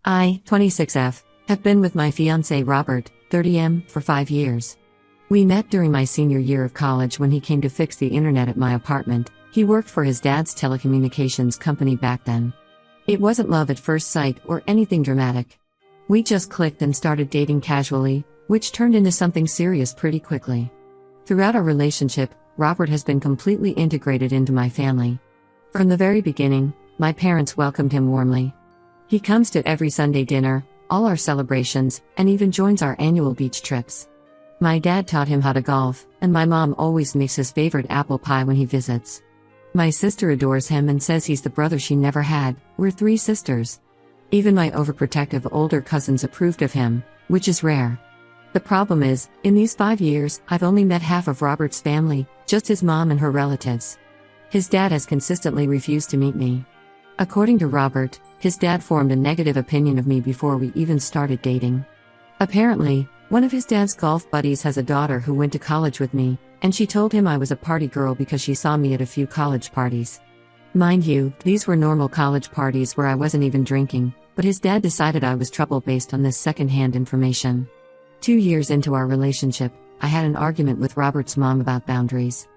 I, 26F, have been with my fiancé Robert, 30M, for 5 years. We met during my senior year of college when he came to fix the internet at my apartment. He worked for his dad's telecommunications company back then. It wasn't love at first sight or anything dramatic. We just clicked and started dating casually, which turned into something serious pretty quickly. Throughout our relationship, Robert has been completely integrated into my family. From the very beginning, my parents welcomed him warmly. He comes to every Sunday dinner, all our celebrations, and even joins our annual beach trips. My dad taught him how to golf, and my mom always makes his favorite apple pie when he visits. My sister adores him and says he's the brother she never had. We're 3 sisters. Even my overprotective older cousins approved of him, which is rare. The problem is, in these 5 years, I've only met half of Robert's family, just his mom and her relatives. His dad has consistently refused to meet me. According to Robert, his dad formed a negative opinion of me before we even started dating. Apparently, one of his dad's golf buddies has a daughter who went to college with me, and she told him I was a party girl because she saw me at a few college parties. Mind you, these were normal college parties where I wasn't even drinking, but his dad decided I was trouble based on this second-hand information. 2 years into our relationship, I had an argument with Robert's mom about boundaries.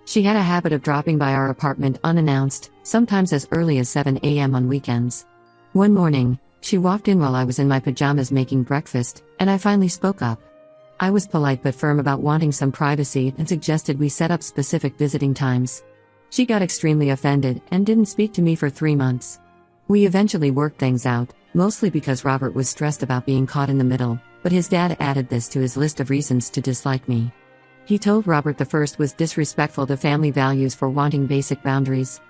She had a habit of dropping by our apartment unannounced, sometimes as early as 7 a.m. on weekends. One morning, she walked in while I was in my pajamas making breakfast, and I finally spoke up. I was polite but firm about wanting some privacy and suggested we set up specific visiting times. She got extremely offended and didn't speak to me for 3 months. We eventually worked things out, mostly because Robert was stressed about being caught in the middle, but his dad added this to his list of reasons to dislike me. He told Robert the first was disrespectful to family values for wanting basic boundaries.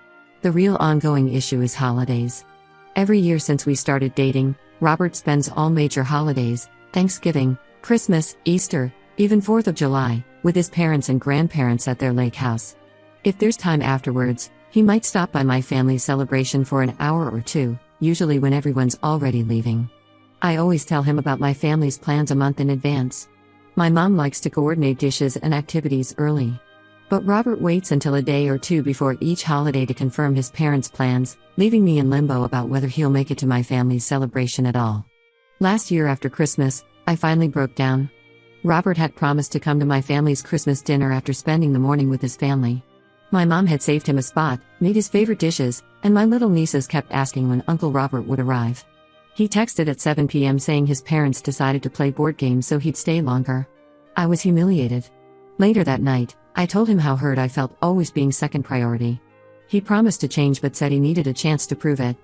The real ongoing issue is holidays. Every year since we started dating, Robert spends all major holidays, Thanksgiving, Christmas, Easter, even 4th of July, with his parents and grandparents at their lake house. If there's time afterwards, he might stop by my family's celebration for an hour or 2, usually when everyone's already leaving. I always tell him about my family's plans a month in advance. My mom likes to coordinate dishes and activities early. But Robert waits until a day or 2 before each holiday to confirm his parents' plans, leaving me in limbo about whether he'll make it to my family's celebration at all. Last year after Christmas, I finally broke down. Robert had promised to come to my family's Christmas dinner after spending the morning with his family. My mom had saved him a spot, made his favorite dishes, and my little nieces kept asking when Uncle Robert would arrive. He texted at 7 p.m. saying his parents decided to play board games so he'd stay longer. I was humiliated. Later that night, I told him how hurt I felt always being second priority. He promised to change but said he needed a chance to prove it.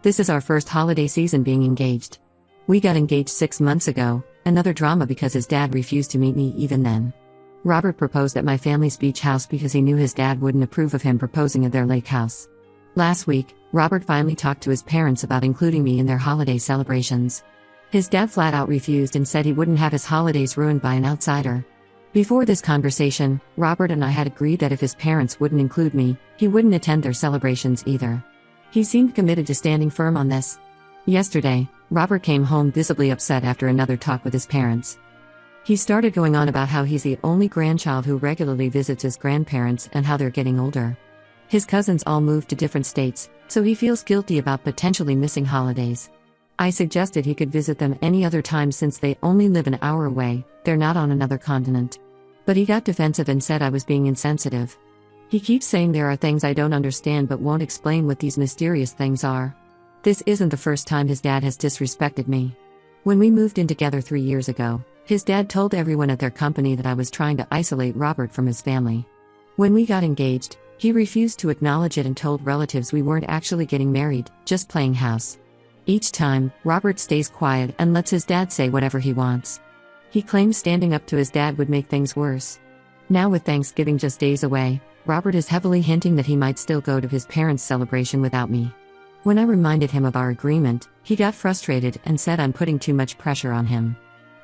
This is our first holiday season being engaged. We got engaged 6 months ago, another drama because his dad refused to meet me even then. Robert proposed at my family's beach house because he knew his dad wouldn't approve of him proposing at their lake house. Last week, Robert finally talked to his parents about including me in their holiday celebrations. His dad flat out refused and said he wouldn't have his holidays ruined by an outsider. Before this conversation, Robert and I had agreed that if his parents wouldn't include me, he wouldn't attend their celebrations either. He seemed committed to standing firm on this. Yesterday, Robert came home visibly upset after another talk with his parents. He started going on about how he's the only grandchild who regularly visits his grandparents and how they're getting older. His cousins all moved to different states, so he feels guilty about potentially missing holidays. I suggested he could visit them any other time since they only live an hour away, they're not on another continent. But he got defensive and said I was being insensitive. He keeps saying there are things I don't understand but won't explain what these mysterious things are. This isn't the first time his dad has disrespected me. When we moved in together 3 years ago, his dad told everyone at their company that I was trying to isolate Robert from his family. When we got engaged, he refused to acknowledge it and told relatives we weren't actually getting married, just playing house. Each time, Robert stays quiet and lets his dad say whatever he wants. He claims standing up to his dad would make things worse. Now with Thanksgiving just days away, Robert is heavily hinting that he might still go to his parents' celebration without me. When I reminded him of our agreement, he got frustrated and said I'm putting too much pressure on him.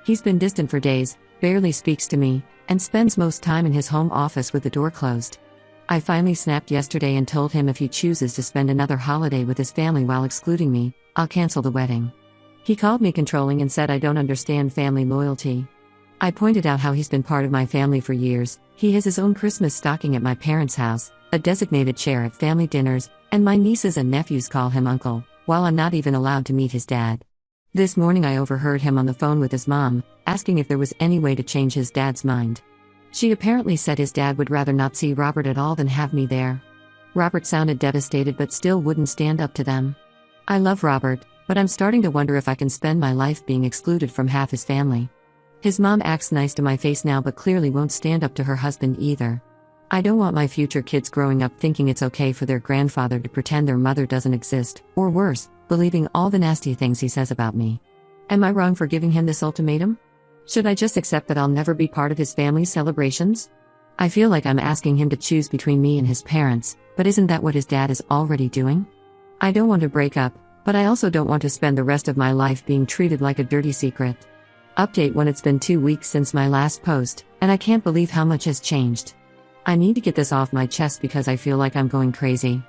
He's been distant for days, barely speaks to me, and spends most time in his home office with the door closed. I finally snapped yesterday and told him if he chooses to spend another holiday with his family while excluding me, I'll cancel the wedding. He called me controlling and said I don't understand family loyalty. I pointed out how he's been part of my family for years. He has his own Christmas stocking at my parents' house, a designated chair at family dinners, and my nieces and nephews call him uncle, while I'm not even allowed to meet his dad. This morning I overheard him on the phone with his mom, asking if there was any way to change his dad's mind. She apparently said his dad would rather not see Robert at all than have me there. Robert sounded devastated but still wouldn't stand up to them. I love Robert, but I'm starting to wonder if I can spend my life being excluded from half his family. His mom acts nice to my face now but clearly won't stand up to her husband either. I don't want my future kids growing up thinking it's okay for their grandfather to pretend their mother doesn't exist, or worse, believing all the nasty things he says about me. Am I wrong for giving him this ultimatum? Should I just accept that I'll never be part of his family's celebrations? I feel like I'm asking him to choose between me and his parents, but isn't that what his dad is already doing? I don't want to break up, but I also don't want to spend the rest of my life being treated like a dirty secret. Update when it's been 2 weeks since my last post, and I can't believe how much has changed. I need to get this off my chest because I feel like I'm going crazy.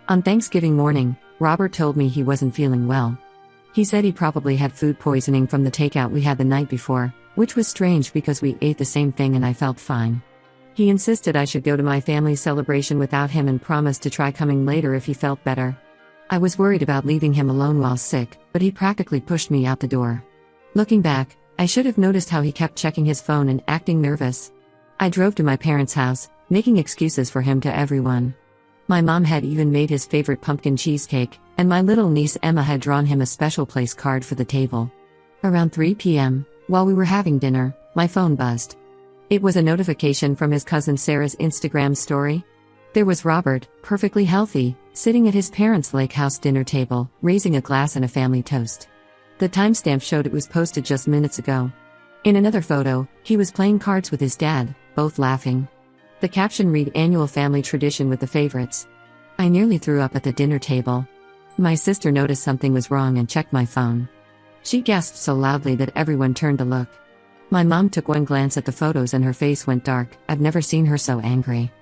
On Thanksgiving morning, Robert told me he wasn't feeling well. He said he probably had food poisoning from the takeout we had the night before, which was strange because we ate the same thing and I felt fine. He insisted I should go to my family's celebration without him and promised to try coming later if he felt better. I was worried about leaving him alone while sick, but he practically pushed me out the door. Looking back, I should have noticed how he kept checking his phone and acting nervous. I drove to my parents' house, making excuses for him to everyone. My mom had even made his favorite pumpkin cheesecake, and my little niece Emma had drawn him a special place card for the table. Around 3 p.m., while we were having dinner, my phone buzzed. It was a notification from his cousin Sarah's Instagram story. There was Robert, perfectly healthy, sitting at his parents' lake house dinner table, raising a glass and a family toast. The timestamp showed it was posted just minutes ago. In another photo, he was playing cards with his dad, both laughing. The caption read "Annual Family Tradition with the Favorites." I nearly threw up at the dinner table. My sister noticed something was wrong and checked my phone. She gasped so loudly that everyone turned to look. My mom took one glance at the photos and her face went dark. I've never seen her so angry.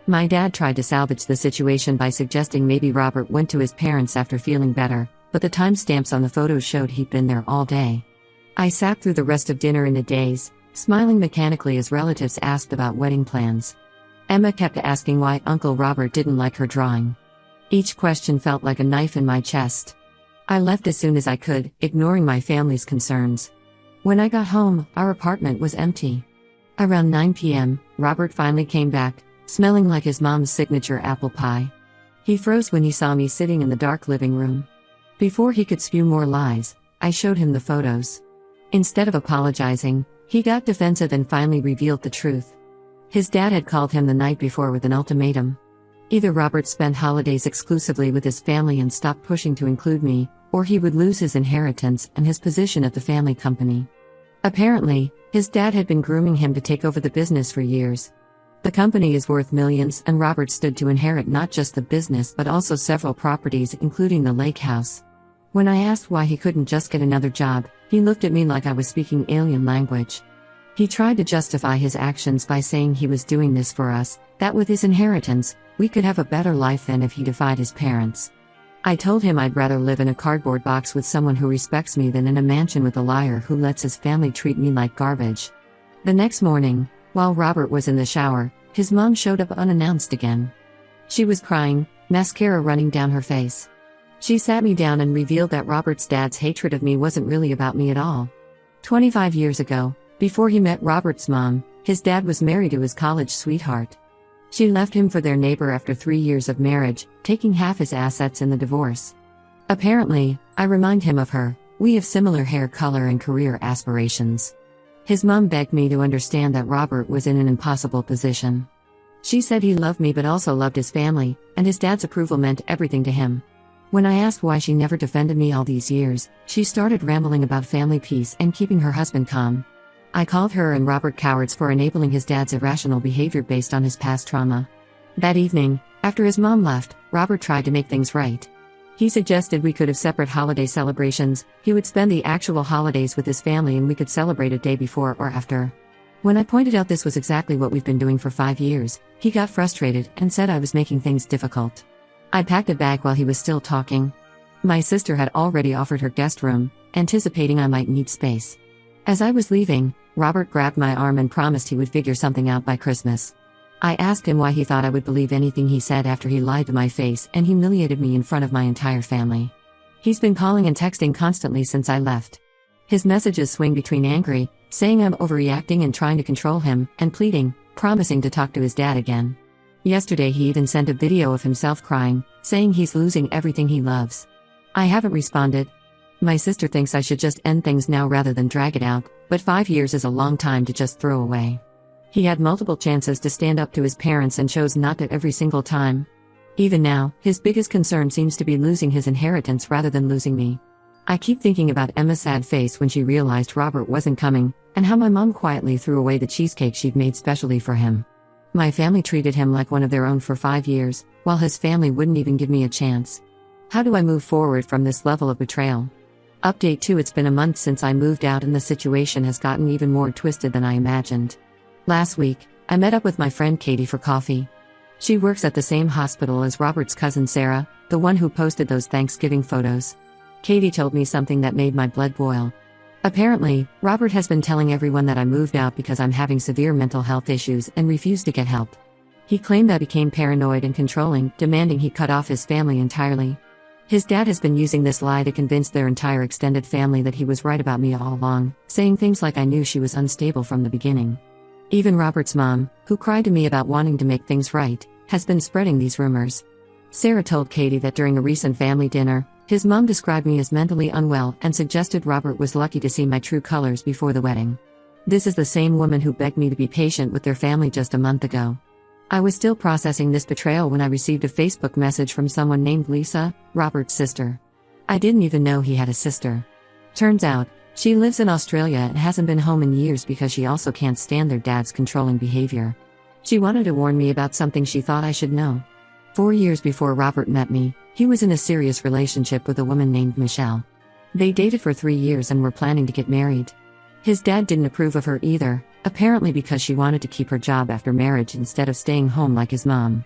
My dad tried to salvage the situation by suggesting maybe Robert went to his parents after feeling better, but the timestamps on the photos showed he'd been there all day. I sat through the rest of dinner in a daze, smiling mechanically as relatives asked about wedding plans. Emma kept asking why Uncle Robert didn't like her drawing. Each question felt like a knife in my chest. I left as soon as I could, ignoring my family's concerns. When I got home, our apartment was empty. Around 9 p.m., Robert finally came back, smelling like his mom's signature apple pie. He froze when he saw me sitting in the dark living room. Before he could spew more lies, I showed him the photos. Instead of apologizing, he got defensive and finally revealed the truth. His dad had called him the night before with an ultimatum. Either Robert spent holidays exclusively with his family and stopped pushing to include me, or he would lose his inheritance and his position at the family company. Apparently, his dad had been grooming him to take over the business for years. The company is worth millions and Robert stood to inherit not just the business but also several properties including the lake house. When I asked why he couldn't just get another job, he looked at me like I was speaking alien language. He tried to justify his actions by saying he was doing this for us, that with his inheritance, we could have a better life than if he defied his parents. I told him I'd rather live in a cardboard box with someone who respects me than in a mansion with a liar who lets his family treat me like garbage. The next morning, while Robert was in the shower, his mom showed up unannounced again. She was crying, mascara running down her face. She sat me down and revealed that Robert's dad's hatred of me wasn't really about me at all. 25 years ago, before he met Robert's mom, his dad was married to his college sweetheart. She left him for their neighbor after 3 years of marriage, taking half his assets in the divorce. Apparently, I remind him of her. We have similar hair color and career aspirations. His mom begged me to understand that Robert was in an impossible position. She said he loved me but also loved his family, and his dad's approval meant everything to him. When I asked why she never defended me all these years, she started rambling about family peace and keeping her husband calm. I called her and Robert cowards for enabling his dad's irrational behavior based on his past trauma. That evening, after his mom left, Robert tried to make things right. He suggested we could have separate holiday celebrations. He would spend the actual holidays with his family and we could celebrate a day before or after. When I pointed out this was exactly what we've been doing for 5 years, he got frustrated and said I was making things difficult. I packed a bag while he was still talking. My sister had already offered her guest room, anticipating I might need space. As I was leaving, Robert grabbed my arm and promised he would figure something out by Christmas. I asked him why he thought I would believe anything he said after he lied to my face and humiliated me in front of my entire family. He's been calling and texting constantly since I left. His messages swing between angry, saying I'm overreacting and trying to control him, and pleading, promising to talk to his dad again. Yesterday he even sent a video of himself crying, saying he's losing everything he loves. I haven't responded. My sister thinks I should just end things now rather than drag it out, but 5 years is a long time to just throw away. He had multiple chances to stand up to his parents and chose not to every single time. Even now, his biggest concern seems to be losing his inheritance rather than losing me. I keep thinking about Emma's sad face when she realized Robert wasn't coming, and how my mom quietly threw away the cheesecake she'd made specially for him. My family treated him like one of their own for 5 years, while his family wouldn't even give me a chance. How do I move forward from this level of betrayal? Update 2: It's been a month since I moved out and the situation has gotten even more twisted than I imagined. Last week, I met up with my friend Katie for coffee. She works at the same hospital as Robert's cousin Sarah, the one who posted those Thanksgiving photos. Katie told me something that made my blood boil. Apparently, Robert has been telling everyone that I moved out because I'm having severe mental health issues and refused to get help. He claimed I became paranoid and controlling, demanding he cut off his family entirely. His dad has been using this lie to convince their entire extended family that he was right about me all along, saying things like I knew she was unstable from the beginning. Even Robert's mom, who cried to me about wanting to make things right, has been spreading these rumors. Sarah told Katie that during a recent family dinner, his mom described me as mentally unwell and suggested Robert was lucky to see my true colors before the wedding. This is the same woman who begged me to be patient with their family just a month ago. I was still processing this betrayal when I received a Facebook message from someone named Lisa, Robert's sister. I didn't even know he had a sister. Turns out, she lives in Australia and hasn't been home in years because she also can't stand their dad's controlling behavior. She wanted to warn me about something she thought I should know. 4 years before Robert met me, he was in a serious relationship with a woman named Michelle. They dated for 3 years and were planning to get married. His dad didn't approve of her either, apparently because she wanted to keep her job after marriage instead of staying home like his mom.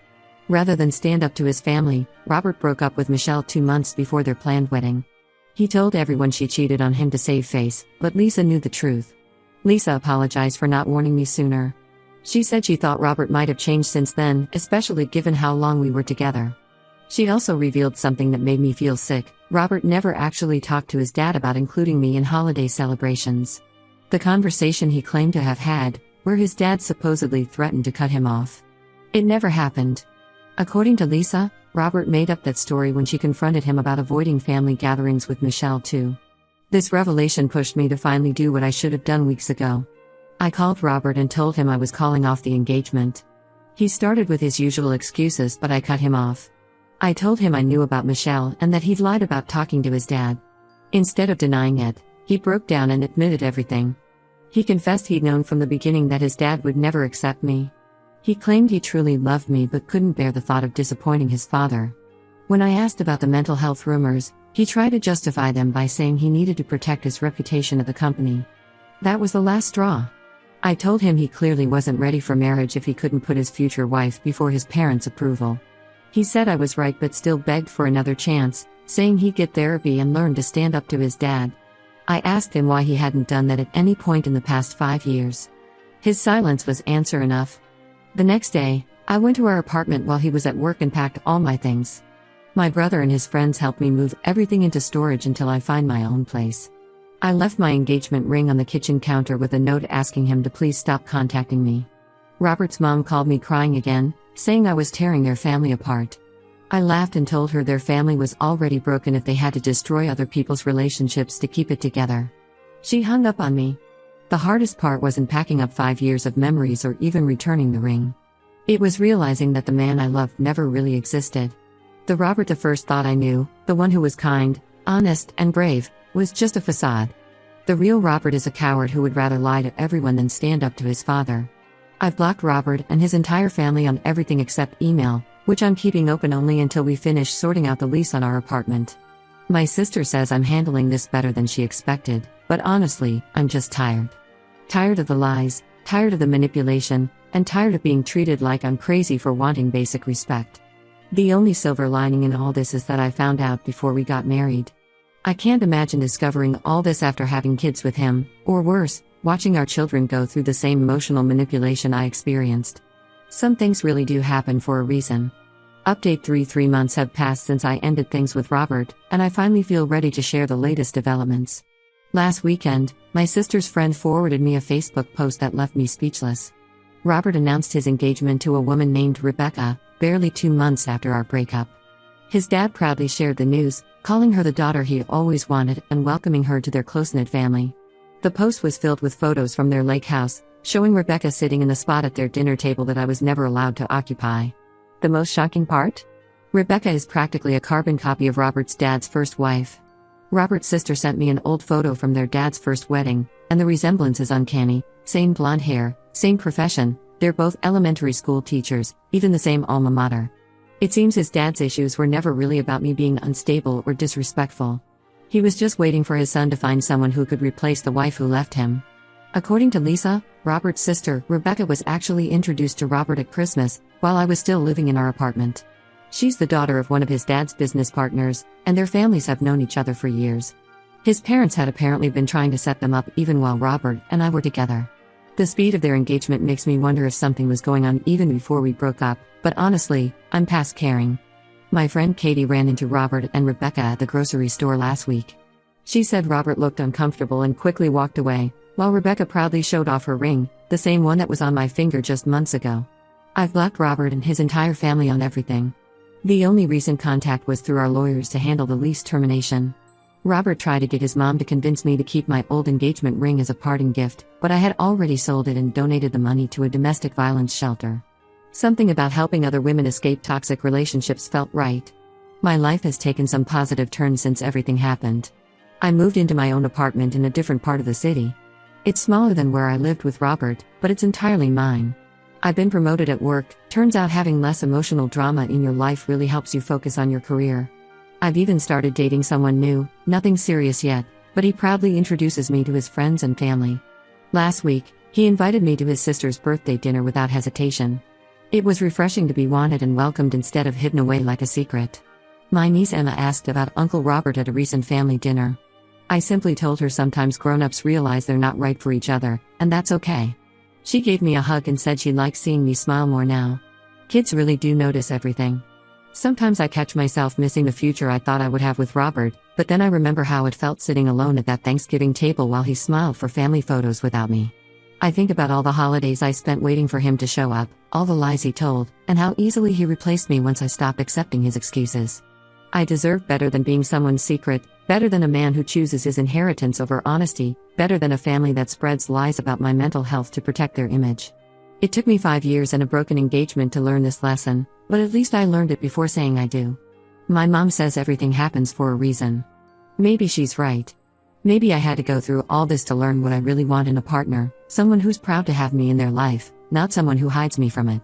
Rather than stand up to his family, Robert broke up with Michelle 2 months before their planned wedding. He told everyone she cheated on him to save face, but Lisa knew the truth. Lisa apologized for not warning me sooner. She said she thought Robert might have changed since then, especially given how long we were together. She also revealed something that made me feel sick: Robert never actually talked to his dad about including me in holiday celebrations. The conversation he claimed to have had, where his dad supposedly threatened to cut him off. It never happened. According to Lisa, Robert made up that story when she confronted him about avoiding family gatherings with Michelle too. This revelation pushed me to finally do what I should have done weeks ago. I called Robert and told him I was calling off the engagement. He started with his usual excuses, but I cut him off. I told him I knew about Michelle and that he'd lied about talking to his dad. Instead of denying it, he broke down and admitted everything. He confessed he'd known from the beginning that his dad would never accept me. He claimed he truly loved me but couldn't bear the thought of disappointing his father. When I asked about the mental health rumors, he tried to justify them by saying he needed to protect his reputation at the company. That was the last straw. I told him he clearly wasn't ready for marriage if he couldn't put his future wife before his parents' approval. He said I was right but still begged for another chance, saying he'd get therapy and learn to stand up to his dad. I asked him why he hadn't done that at any point in the past 5 years. His silence was answer enough. The next day, I went to our apartment while he was at work and packed all my things. My brother and his friends helped me move everything into storage until I find my own place. I left my engagement ring on the kitchen counter with a note asking him to please stop contacting me. Robert's mom called me crying again, saying I was tearing their family apart. I laughed and told her their family was already broken if they had to destroy other people's relationships to keep it together. She hung up on me. The hardest part wasn't packing up 5 years of memories or even returning the ring. It was realizing that the man I loved never really existed. The Robert the first thought I knew, the one who was kind, honest, and brave, was just a facade. The real Robert is a coward who would rather lie to everyone than stand up to his father. I've blocked Robert and his entire family on everything except email, which I'm keeping open only until we finish sorting out the lease on our apartment. My sister says I'm handling this better than she expected, but honestly, I'm just tired. Tired of the lies, tired of the manipulation, and tired of being treated like I'm crazy for wanting basic respect. The only silver lining in all this is that I found out before we got married. I can't imagine discovering all this after having kids with him, or worse, watching our children go through the same emotional manipulation I experienced. Some things really do happen for a reason. Update 3 months have passed since I ended things with Robert, and I finally feel ready to share the latest developments. Last weekend, my sister's friend forwarded me a Facebook post that left me speechless. Robert announced his engagement to a woman named Rebecca, barely 2 months after our breakup. His dad proudly shared the news, calling her the daughter he always wanted and welcoming her to their close-knit family. The post was filled with photos from their lake house, showing Rebecca sitting in the spot at their dinner table that I was never allowed to occupy. The most shocking part? Rebecca is practically a carbon copy of Robert's dad's first wife. Robert's sister sent me an old photo from their dad's first wedding, and the resemblance is uncanny. Same blonde hair, same profession, they're both elementary school teachers, even the same alma mater. It seems his dad's issues were never really about me being unstable or disrespectful. He was just waiting for his son to find someone who could replace the wife who left him. According to Lisa, Robert's sister, Rebecca was actually introduced to Robert at Christmas, while I was still living in our apartment. She's the daughter of one of his dad's business partners, and their families have known each other for years. His parents had apparently been trying to set them up even while Robert and I were together. The speed of their engagement makes me wonder if something was going on even before we broke up, but honestly, I'm past caring. My friend Katie ran into Robert and Rebecca at the grocery store last week. She said Robert looked uncomfortable and quickly walked away, while Rebecca proudly showed off her ring, the same one that was on my finger just months ago. I've blocked Robert and his entire family on everything. The only recent contact was through our lawyers to handle the lease termination. Robert tried to get his mom to convince me to keep my old engagement ring as a parting gift, but I had already sold it and donated the money to a domestic violence shelter. Something about helping other women escape toxic relationships felt right. My life has taken some positive turns since everything happened. I moved into my own apartment in a different part of the city. It's smaller than where I lived with Robert, but it's entirely mine. I've been promoted at work. Turns out having less emotional drama in your life really helps you focus on your career. I've even started dating someone new, nothing serious yet, but he proudly introduces me to his friends and family. Last week, he invited me to his sister's birthday dinner without hesitation. It was refreshing to be wanted and welcomed instead of hidden away like a secret. My niece Emma asked about Uncle Robert at a recent family dinner. I simply told her sometimes grown-ups realize they're not right for each other, and that's okay. She gave me a hug and said she likes seeing me smile more now. Kids really do notice everything. Sometimes I catch myself missing the future I thought I would have with Robert, but then I remember how it felt sitting alone at that Thanksgiving table while he smiled for family photos without me. I think about all the holidays I spent waiting for him to show up, all the lies he told, and how easily he replaced me once I stopped accepting his excuses. I deserve better than being someone's secret, better than a man who chooses his inheritance over honesty, better than a family that spreads lies about my mental health to protect their image. It took me 5 years and a broken engagement to learn this lesson, but at least I learned it before saying I do. My mom says everything happens for a reason. Maybe she's right. Maybe I had to go through all this to learn what I really want in a partner, someone who's proud to have me in their life, not someone who hides me from it.